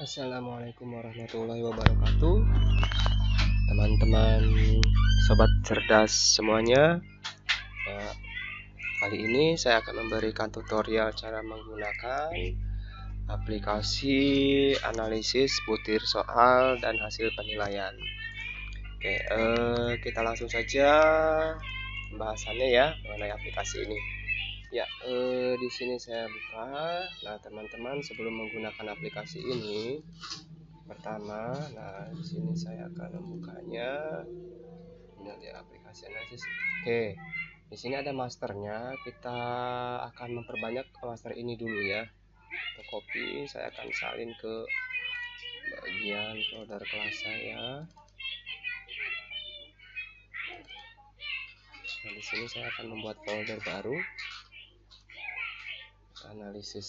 Assalamualaikum warahmatullahi wabarakatuh, teman-teman sobat cerdas semuanya. Kali ini saya akan memberikan tutorial cara menggunakan aplikasi analisis butir soal dan hasil penilaian. Oke, kita langsung saja pembahasannya ya mengenai aplikasi ini. Ya, di sini saya buka. Nah, teman-teman, sebelum menggunakan aplikasi ini, pertama, nah di sini saya akan membukanya. Ini di aplikasi analisis. Oke, di sini ada masternya. Kita akan memperbanyak master ini dulu ya. Kita copy, saya akan salin ke bagian folder kelas saya. Nah, di sini saya akan membuat folder baru. Analisis.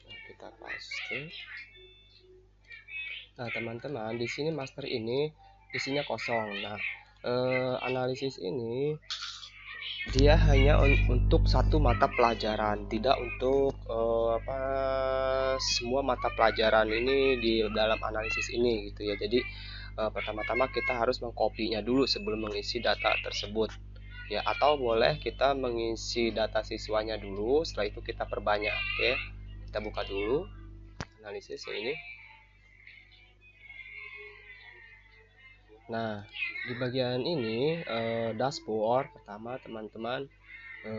Nah, kita paste. Nah, teman-teman, di sini master ini isinya kosong. Nah, analisis ini dia hanya untuk satu mata pelajaran, tidak untuk semua mata pelajaran ini di dalam analisis ini gitu ya. Jadi pertama-tama kita harus mengkopinya dulu sebelum mengisi data tersebut ya, atau boleh kita mengisi data siswanya dulu, setelah itu kita perbanyak. Oke, kita buka dulu analisis ini. Nah, di bagian ini dashboard, pertama teman-teman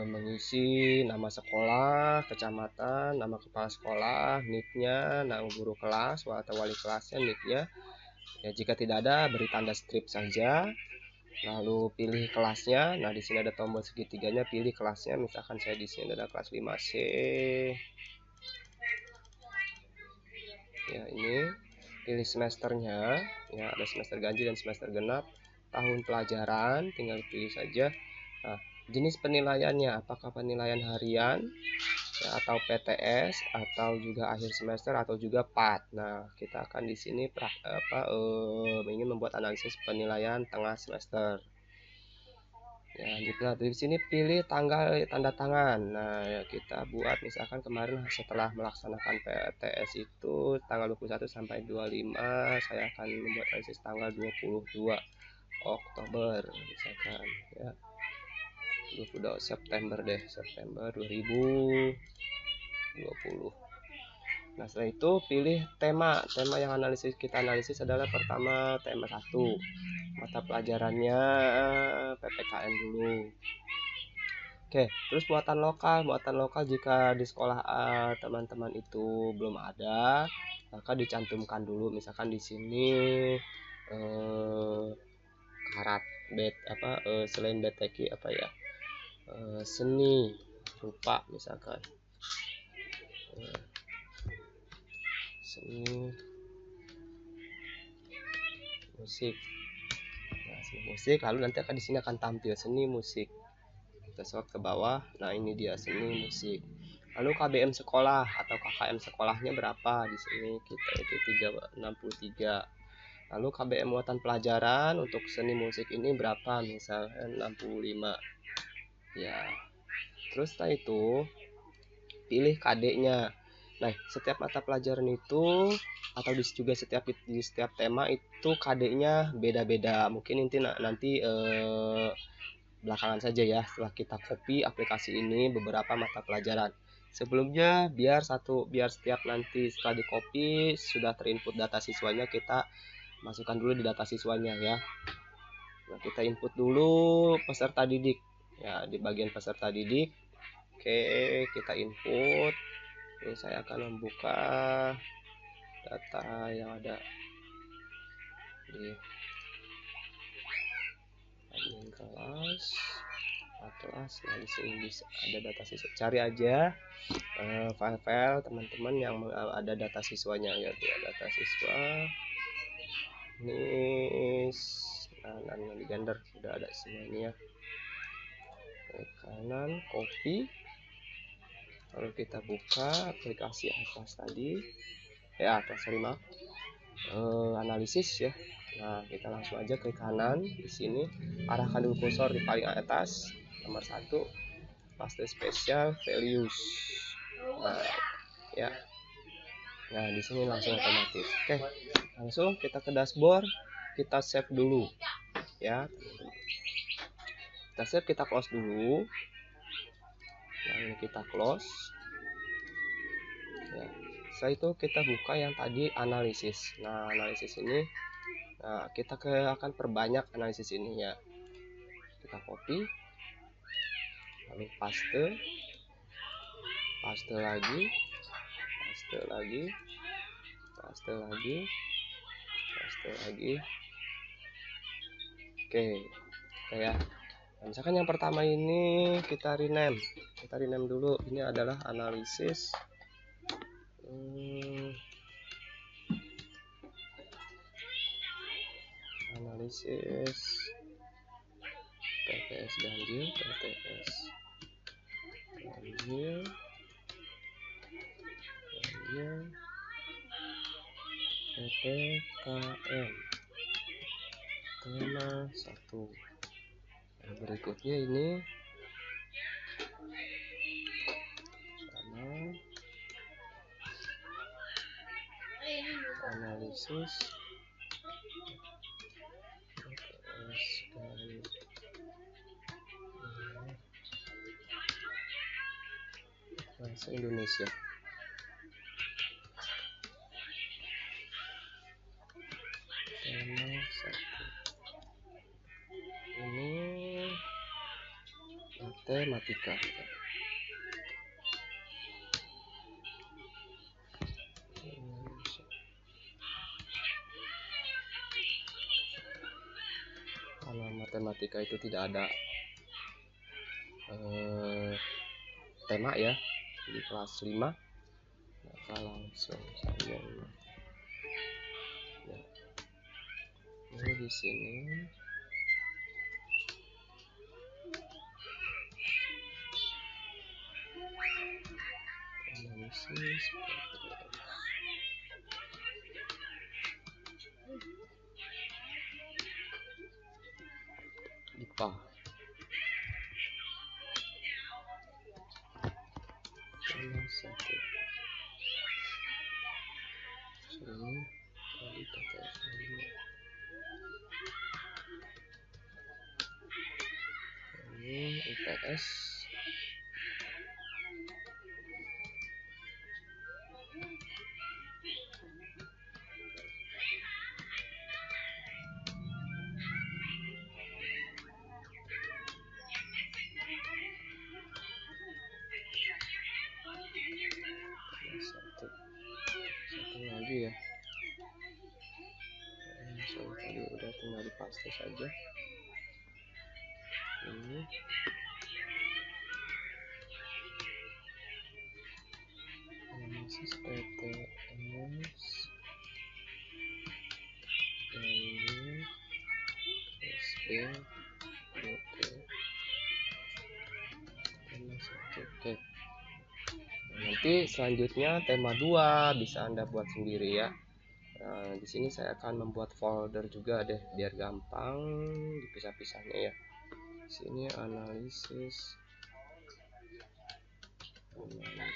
mengisi nama sekolah, kecamatan, nama kepala sekolah, NIK-nya, nama guru kelas atau wali kelasnya, NIK-nya. Ya, jika tidak ada, beri tanda strip saja. Lalu pilih kelasnya. Nah, di sini ada tombol segitiganya, pilih kelasnya. Misalkan saya di sini ada kelas 5C. Ya, ini pilih semesternya. Ya, ada semester ganjil dan semester genap. Tahun pelajaran, tinggal pilih saja. Nah, jenis penilaiannya, apakah penilaian harian ya, atau PTS, atau juga akhir semester, atau juga PAT. Nah, kita akan di sini ingin membuat analisis penilaian tengah semester. Ya, nah, di sini pilih tanggal tanda tangan. Nah, ya, kita buat misalkan kemarin setelah melaksanakan PTS itu tanggal 21 sampai 25, saya akan membuat analisis tanggal 22 Oktober misalkan ya. 22 September deh, September 2020. Nah, setelah itu pilih tema yang kita analisis adalah pertama tema 1, mata pelajarannya PPKN dulu. Oke, terus buatan lokal jika di sekolah teman-teman itu belum ada, maka dicantumkan dulu. Misalkan di sini karat selain BTK seni rupa misalkan, seni musik. Nah, seni musik, lalu nanti di sini akan tampil seni musik. Kita slot ke bawah. Nah, ini dia seni musik. Lalu KBM sekolah atau KKM sekolahnya berapa? Di sini kita itu 363. Lalu KBM muatan pelajaran untuk seni musik ini berapa? Misalnya 65. Ya. Terus setelah itu pilih KD-nya. Nah, setiap mata pelajaran itu atau juga di setiap tema itu KD-nya beda-beda. Mungkin nanti belakangan saja ya, setelah kita copy aplikasi ini beberapa mata pelajaran. Sebelumnya biar setiap nanti setelah di copy sudah terinput data siswanya, kita masukkan dulu di data siswanya ya. Nah, kita input dulu peserta didik ya, di bagian peserta didik. Oke, kita input. Ini saya akan membuka data yang ada di admin kelas. Nah, di sini bisa ada data siswa. Cari aja file-file teman-teman yang ada data siswanya ya, data siswa ini. Nah, di gender sudah ada semua ini ya. Klik kanan, copy, lalu kita buka aplikasi atas tadi ya, atas 5 analisis ya. Nah, kita langsung aja ke kanan. Di sini arahkan dulu kursor di paling atas, nomor 1, paste spesial values. Nah, ya. Nah, di sini langsung otomatis. Oke, langsung kita ke dashboard, kita save dulu, ya. Kita save, kita close dulu. Nah, ini kita close. Ya. Setelah itu kita buka yang tadi analisis. Nah, analisis ini, nah, kita akan perbanyak analisis ini ya. Kita copy, lalu paste, paste lagi, paste lagi, paste lagi, paste lagi. Oke, kayak nah, misalkan yang pertama ini kita rename dulu. Ini adalah analisis analisis PTS ganjil, PTS ganjil, ganjil, PPKM tema 1. Nah, berikutnya ini sama analisis PTS ganjil, bahasa Indonesia. Tema 1. Ini matematika. Kalau matematika itu tidak ada tema ya di kelas 5, maka langsung saja ya. Ini di sini analisis IPA. Tema 1. Sini tadi PTS 5. Ini IPS. Satu lagi ya. Soal tadi udah tinggal dipaste saja. Ini analisis PTS ganjil SD PT tema 1. Oke. Nanti selanjutnya tema 2 bisa Anda buat sendiri ya. Nah, di sini saya akan membuat folder juga deh biar gampang dipisah-pisahnya ya. Di sini analisis ini akan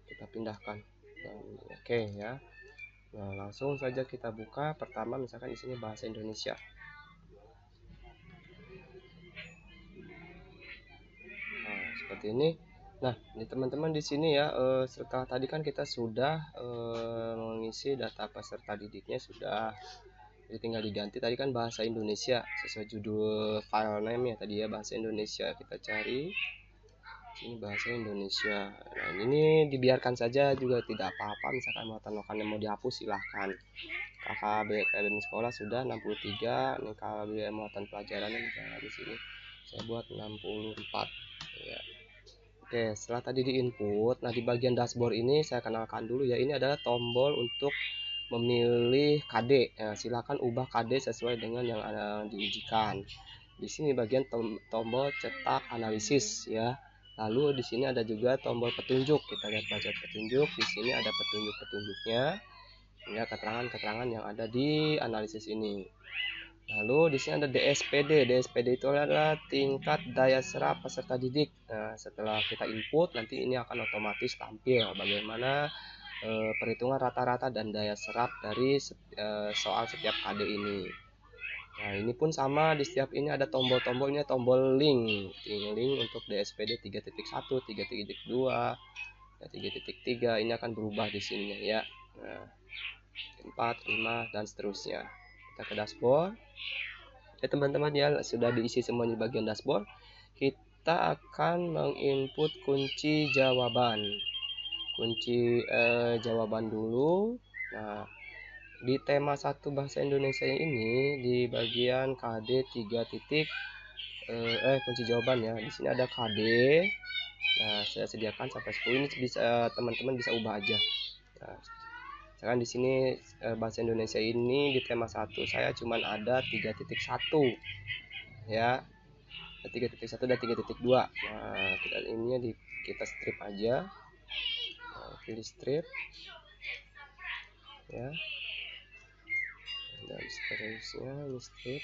kita pindahkan. Oke ya. Nah, langsung saja kita buka. Pertama misalkan di sini bahasa Indonesia. Nah, seperti ini. Nah, ini teman-teman di sini ya, setelah tadi kan kita sudah mengisi data peserta didiknya sudah. Jadi tinggal diganti tadi kan bahasa Indonesia sesuai judul file name ya tadi ya, bahasa Indonesia. Kita cari ini bahasa Indonesia. Nah, ini dibiarkan saja juga tidak apa-apa. Misalkan muatan yang mau dihapus silahkan. KKB Akademi Sekolah sudah 63. Ini KKB muatan pelajaran misalnya di sini saya buat 64 ya. Oke, setelah tadi di input, nah di bagian dashboard ini saya kenalkan dulu ya. Ini adalah tombol untuk memilih KD. Ya, silakan ubah KD sesuai dengan yang diujikan. Di sini bagian tombol cetak analisis ya. Lalu di sini ada juga tombol petunjuk. Kita lihat baca petunjuk. Di sini ada petunjuk-petunjuknya. Ya, keterangan-keterangan yang ada di analisis ini. Lalu di sini ada DSPD. DSPD itu adalah tingkat daya serap peserta didik. Nah, setelah kita input nanti ini akan otomatis tampil bagaimana perhitungan rata-rata dan daya serap dari soal setiap KD ini. Nah, ini pun sama, di setiap ini ada tombol-tombolnya, tombol link. Link untuk DSPD 3.1, 3.2, 3.3 ini akan berubah di sini ya. Nah, 4, 5 dan seterusnya. Kita ke dashboard. Ya teman-teman ya, sudah diisi semuanya di bagian dashboard. Kita akan menginput kunci jawaban. Kunci jawaban dulu. Nah, di tema 1 bahasa Indonesia ini di bagian KD 3 titik kunci jawaban ya. Di sini ada KD. Nah, saya sediakan sampai 10. Ini bisa teman-teman bisa ubah aja. Nah, misalkan di sini bahasa Indonesia ini di tema 1 saya cuman ada 3.1 ya, 3.1 dan 3.2. Nah, kita strip aja. Nah, pilih strip ya, dan seterusnya ini strip.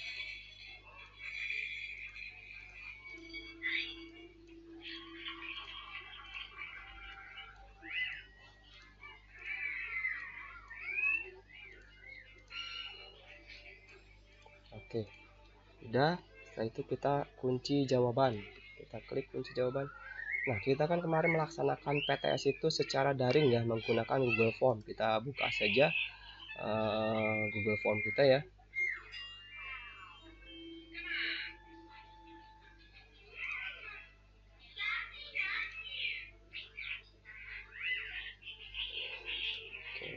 Oke, udah. Setelah itu kita kunci jawaban. Kita klik kunci jawaban. Nah, kita kan kemarin melaksanakan PTS itu secara daring ya, menggunakan Google Form. Kita buka saja Google Form kita ya. Oke.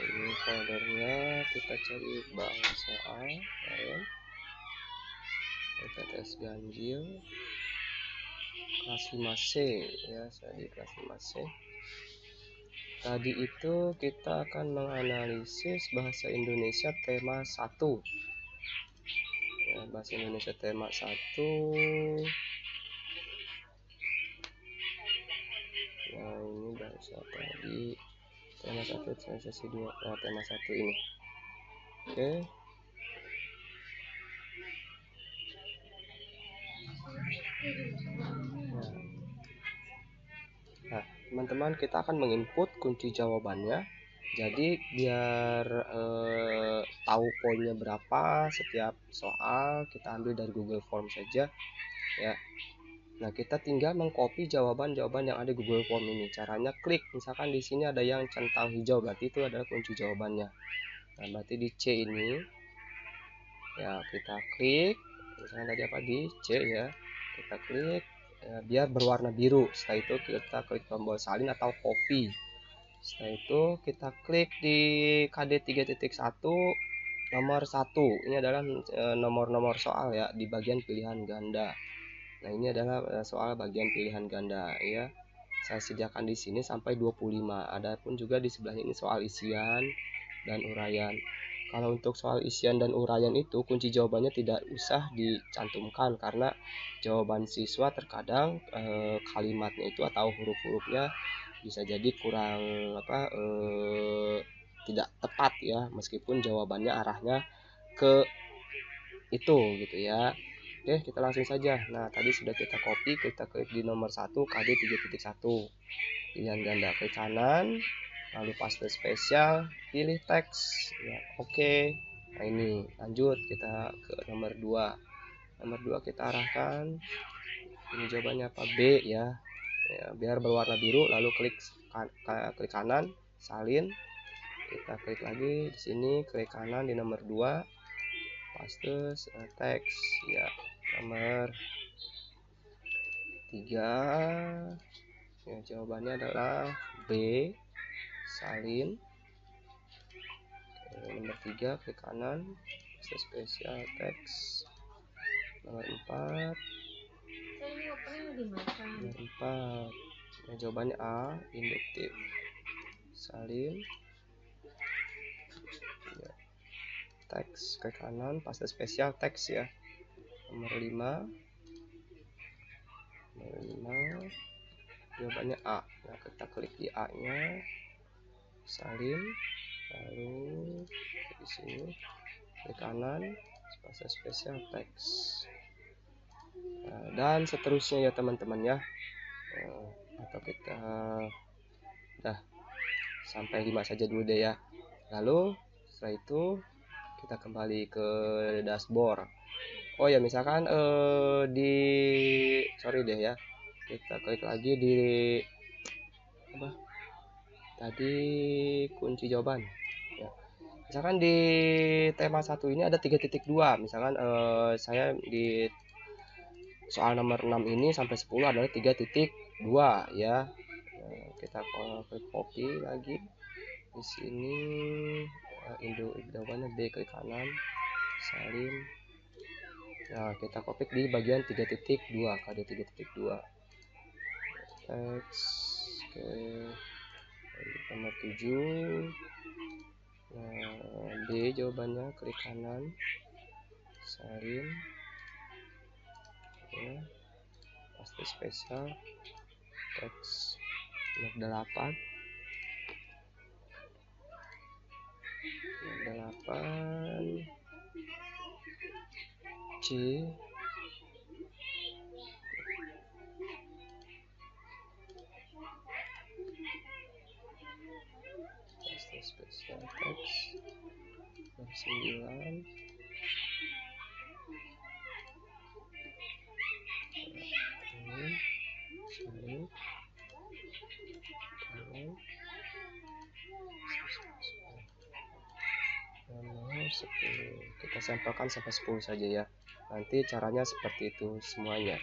Ini foldernya, kita cari bahan soal ya. PTS ganjil kelas 5C ya, saya di kelas 5C. Tadi itu kita akan menganalisis bahasa Indonesia tema 1 ya, bahasa Indonesia tema 1. Nah, ini bahasa tadi tema 1 sesi 2. Nah, tema 1 ini. Oke. Nah, teman-teman, kita akan menginput kunci jawabannya. Jadi biar tahu poinnya berapa setiap soal, kita ambil dari Google Form saja ya. Nah, kita tinggal mengcopy jawaban-jawaban yang ada di Google Form ini. Caranya klik, misalkan di sini ada yang centang hijau, berarti itu adalah kunci jawabannya. Nah, berarti di C ini ya, kita klik. Misalkan tadi apa di C ya, kita klik ya, biar berwarna biru. Setelah itu kita klik tombol salin atau copy. Setelah itu kita klik di KD 3.1 nomor 1. Ini adalah nomor-nomor soal ya di bagian pilihan ganda. Nah, ini adalah soal bagian pilihan ganda ya. Saya sediakan di sini sampai 25. Adapun juga di sebelahnya ini soal isian dan uraian. Kalau untuk soal isian dan uraian itu kunci jawabannya tidak usah dicantumkan karena jawaban siswa terkadang kalimatnya itu atau huruf-hurufnya bisa jadi kurang tidak tepat ya, meskipun jawabannya arahnya ke itu gitu ya. Oke, kita langsung saja. Nah, tadi sudah kita copy, kita klik di nomor 1 KD 3.1 pilihan ganda, klik kanan, lalu paste spesial, pilih teks ya. Oke. Nah, ini lanjut kita ke nomor 2. Nomor 2 kita arahkan, ini jawabannya apa, B ya. Ya, biar berwarna biru, lalu klik kanan, salin kita klik lagi di sini, klik kanan di nomor 2, paste teks ya. Nomor 3 ya, jawabannya adalah B, salin. Nomor 3 klik kanan, paste spesial teks. Nomor 4 ya, jawabannya A, induktif salin ya. Teks ke kanan, paste spesial teks ya. Nomor 5 jawabannya A. Nah, kita klik di A nya, salin, lalu di sini klik kanan, paste spesial teks. Nah, dan seterusnya ya teman-teman ya. Atau kita dah sampai 5 saja dulu deh ya. Lalu setelah itu kita kembali ke dashboard. Oh ya, misalkan sorry deh ya, kita klik lagi di apa tadi, kunci jawaban ya. Misalkan di tema 1 ini ada 3.2, misalkan saya di soal nomor 6 ini sampai 10 adalah 3.2 ya. Kita klik copy lagi di sini, jawabannya B, klik kanan, salin. Nah, kita copy di bagian 3.2, kode 3.2 teks ke nomor 7. Nah, B jawabannya, klik kanan, salin ya, paste spesial teks. Nomor 8 C paste spesial teks. Nomor 9 ini salin, nomor 10 kita sampaikan sampai 10 saja ya. Nanti caranya seperti itu semuanya.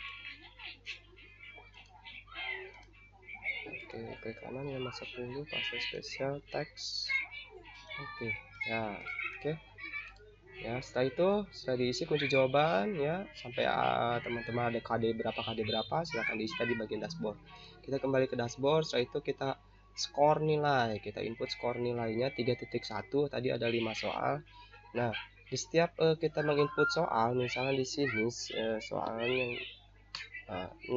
Oke, klik kanan nomor 10, paste spesial teks. Oke ya, oke ya. Setelah itu sudah diisi kunci jawaban ya, sampai teman-teman ada KD berapa, silahkan diisi di bagian dashboard. Kita kembali ke dashboard. Setelah itu kita skor nilai, kita input skor nilainya 3.1. tadi ada 5 soal. Nah, di setiap kita menginput soal, misalnya di sini soalnya 6,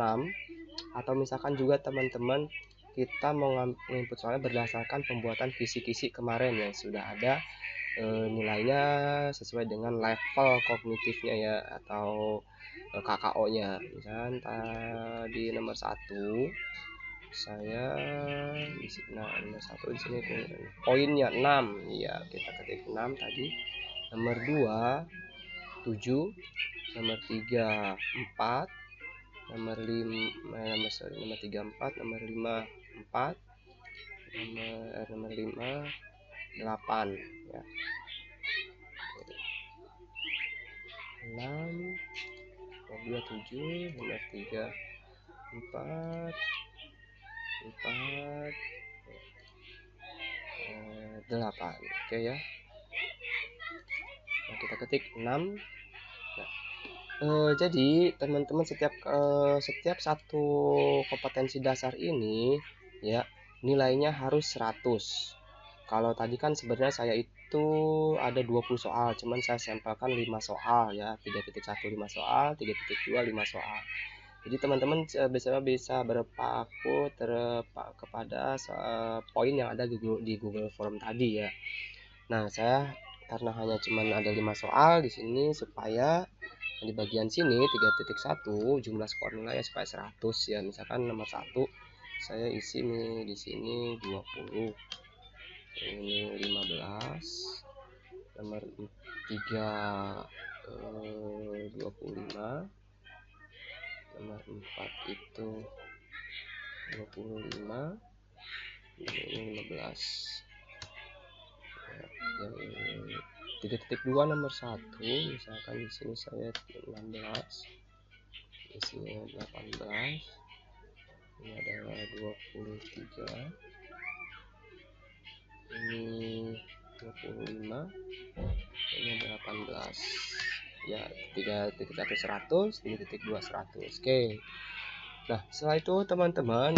atau misalkan juga teman-teman kita mau menginput soalnya berdasarkan pembuatan kisi-kisi kemarin yang sudah ada nilainya sesuai dengan level kognitifnya ya, atau KKO nya. Misalkan tadi nomor 1 saya nomor 1 di sini poinnya 6 ya, kita ketik 6 tadi. Nomor 2 7, nomor 3 4, nomor 3 4, nomor 5 4, nomor 5 8 ya. 6, nomor 2 7, nomor 3 4 8. Oke ya. Nah, kita ketik 6 ya. Jadi teman-teman setiap satu kompetensi dasar ini ya, nilainya harus 100. Kalau tadi kan sebenarnya saya itu ada 20 soal, cuman saya sampelkan 5 soal ya, 3.1 5 soal, 3.2 5 soal. Jadi teman-teman bisa berpaku kepada poin yang ada di Google Form tadi ya. Nah, saya karena hanya cuman ada 5 soal di sini, supaya di bagian sini 3.1 jumlah skor nilai supaya 100 ya. Misalkan nomor 1 saya isi nih di sini 20, ini 15, nomor 3 25, nomor 4 itu 25, ini 15. yang 3.2 nomor 1, misalkan di sini saya 16, di sini 18, ini adalah 23, ini 25, ini 18 ya. 3.1 100, 3.2 100. Oke. Nah, setelah itu teman-teman,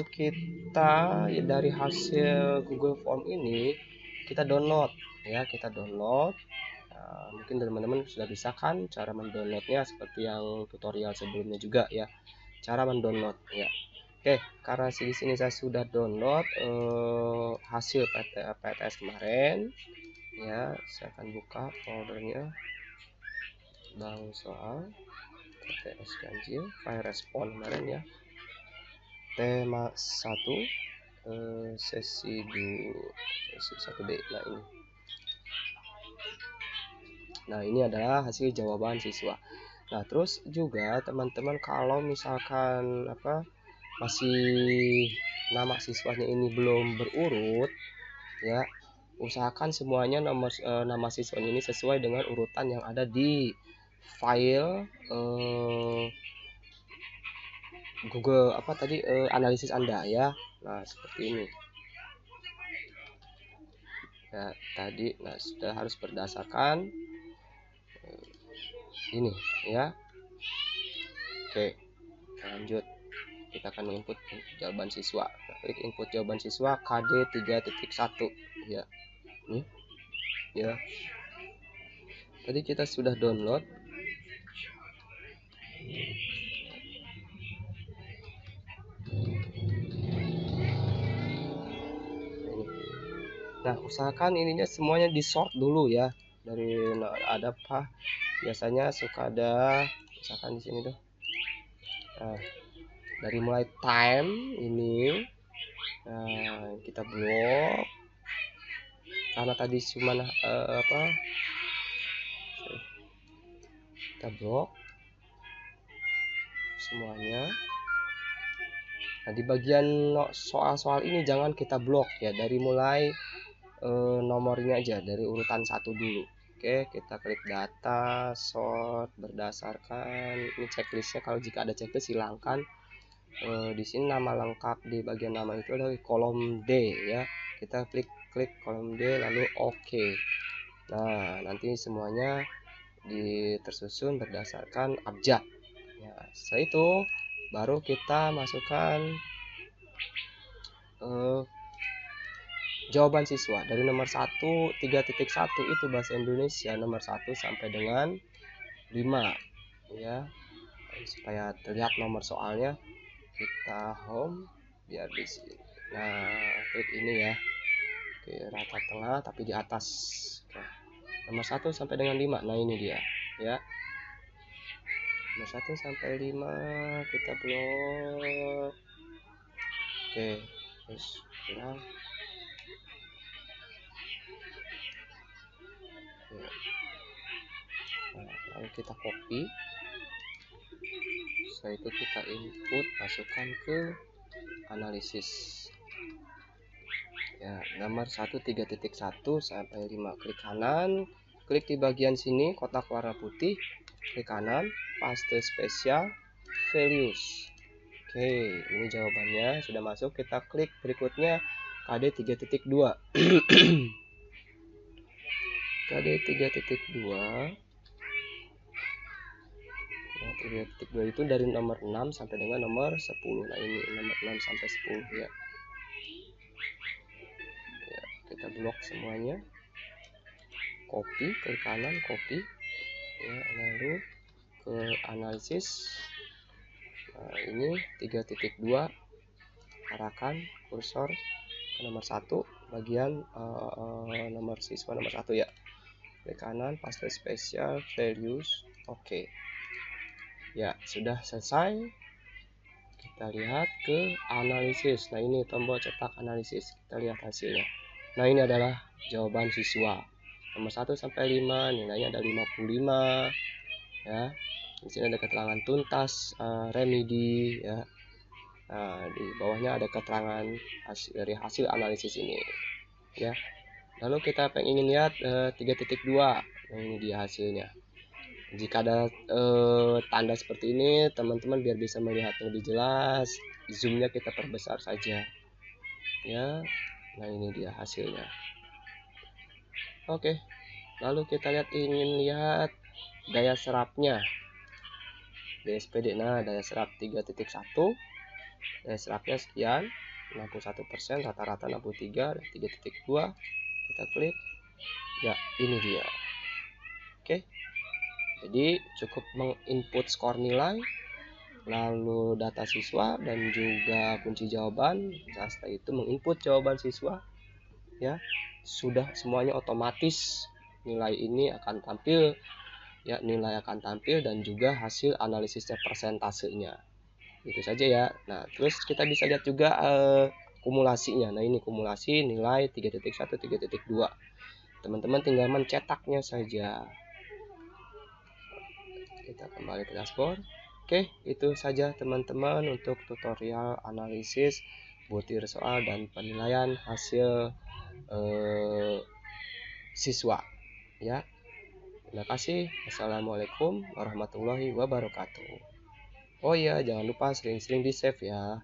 kita ya, dari hasil Google Form ini kita download ya, mungkin teman-teman sudah bisa kan cara mendownloadnya seperti yang tutorial sebelumnya juga ya, cara mendownload ya. Oke, karena di sini saya sudah download hasil PTS kemarin ya, saya akan buka foldernya Bang Soal PTS ganjil file respon kemarin ya, tema 1 sesi 1B. Nah ini adalah hasil jawaban siswa. Nah terus juga teman-teman kalau misalkan masih nama siswanya ini belum berurut ya, usahakan semuanya nama siswanya ini sesuai dengan urutan yang ada di file Google analisis Anda ya. Nah seperti ini ya tadi. Nah sudah harus berdasarkan ini ya. Oke, lanjut, kita akan input jawaban siswa. Klik input jawaban siswa KD 3.1 ya. Ini ya, tadi kita sudah download. Nah usahakan ininya semuanya di sort dulu ya, dari ada apa biasanya suka ada misalkan di sini tuh. Nah, dari mulai time ini, nah kita blok karena tadi cuma kita blok semuanya. Nah di bagian soal-soal ini jangan kita blok ya, dari mulai nomornya aja dari urutan 1 dulu. Oke, kita klik data sort berdasarkan ini checklistnya. Kalau jika ada checklist silangkan. Di sini nama lengkap di bagian nama itu adalah kolom D ya. Kita klik kolom D lalu oke. Nah nanti semuanya tersusun berdasarkan abjad ya. Setelah itu baru kita masukkan jawaban siswa dari nomor 1 3.1 itu bahasa Indonesia nomor 1 sampai dengan 5 ya. Supaya terlihat nomor soalnya, kita home biar di sini. Nah klik ini ya. Oke, rata tengah tapi di atas. Oke. Nomor 1 sampai dengan 5. Nah ini dia ya. Nomor 1 sampai 5 kita blok. Oke, terus ulang. Nah, lalu kita copy. Setelah itu kita input, masukkan ke analisis ya, nomor 1 3.1 sampai 5. Klik kanan, klik di bagian sini kotak warna putih, klik kanan, paste spesial values. Oke, ini jawabannya sudah masuk. Kita klik berikutnya KD 3.2 KD 3.2 3.2 itu dari nomor 6 sampai dengan nomor 10. Nah ini nomor 6 sampai 10 ya. Kita blok semuanya, copy, klik kanan copy ya, lalu ke analisis. Nah ini 3.2, arahkan kursor ke nomor 1 bagian nomor siswa nomor 1 ya. Klik kanan, paste spesial values. Oke. Ya, sudah selesai. Kita lihat ke analisis. Nah, ini tombol cetak analisis. Kita lihat hasilnya. Nah, ini adalah jawaban siswa. Nomor 1 sampai 5, nilainya ada 55 ya. Di sini ada keterangan tuntas remedi ya. Nah, di bawahnya ada keterangan dari hasil analisis ini ya. Lalu kita ingin lihat 3.2. Nah, ini dia hasilnya. Jika ada tanda seperti ini, teman-teman biar bisa melihat lebih jelas, zoomnya kita perbesar saja ya. Nah, ini dia hasilnya. Oke, lalu kita ingin lihat daya serapnya DSPD. Nah, daya serap 3.1, daya serapnya sekian, 61%, rata-rata 63. 3.2 kita klik ya, ini dia. Oke, jadi cukup menginput skor nilai, lalu data siswa, dan juga kunci jawaban. Nah, setelah itu menginput jawaban siswa ya, sudah semuanya otomatis nilai ini akan tampil ya, nilai akan tampil dan juga hasil analisisnya, persentasenya. Itu saja ya. Nah, terus kita bisa lihat juga kumulasinya. Nah, ini kumulasi nilai 3.1, 3.2. Teman-teman tinggal mencetaknya saja. Kita kembali ke dashboard. Oke, itu saja teman-teman untuk tutorial analisis butir soal dan penilaian hasil siswa ya. Terima kasih. Assalamualaikum warahmatullahi wabarakatuh. Oh iya, jangan lupa sering-sering di save ya.